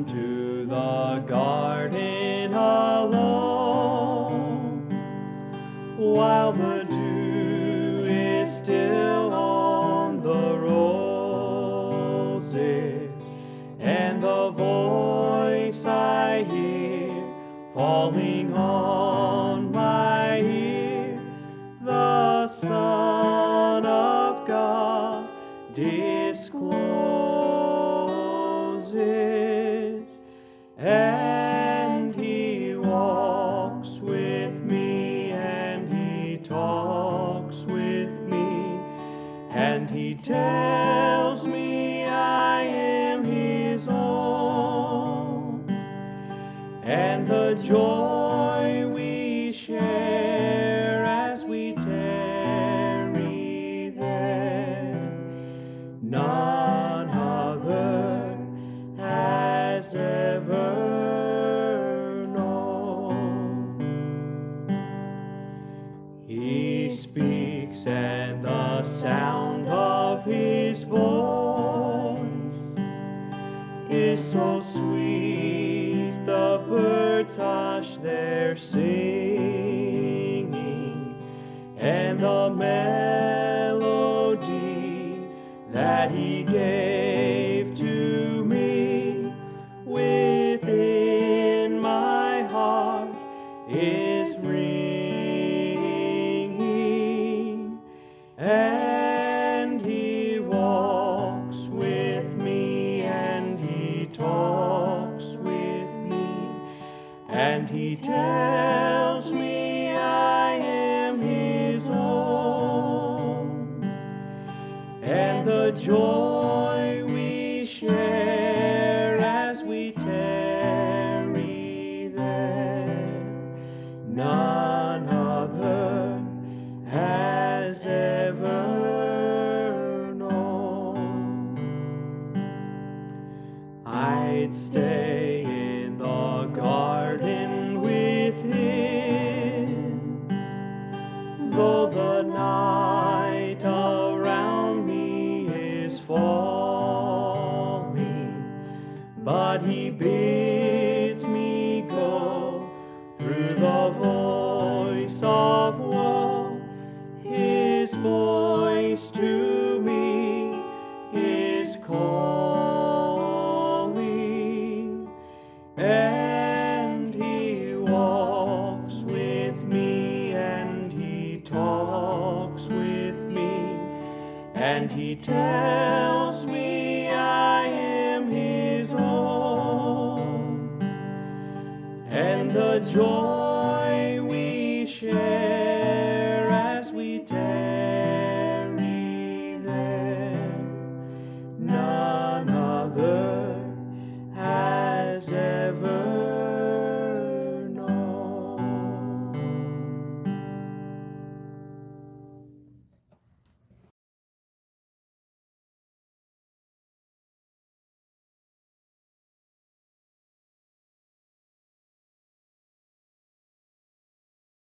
down to the garden alone, while the dew is still on the roses, and the voice I hear falling on my ear, the Son of God discloses, and he walks with me, and he talks with me, and he tells me I am his own, and the joy we share as we tarry there, none other has ever known. He speaks, and the sound of his voice is so sweet, the birds hush their singing, and the melody that he gave to me within my heart is ringing, and he walks with me, and he talks with me, and he tells me I am his own, and the joy we share as we tarry there, none other has ever known. I'd stay in the garden with him, though the night around me is falling, but he bids me go through the voice of woe. His voice to me is calling, and he walks with me, and he talks with me, and he tells me I am his own, and the joy we share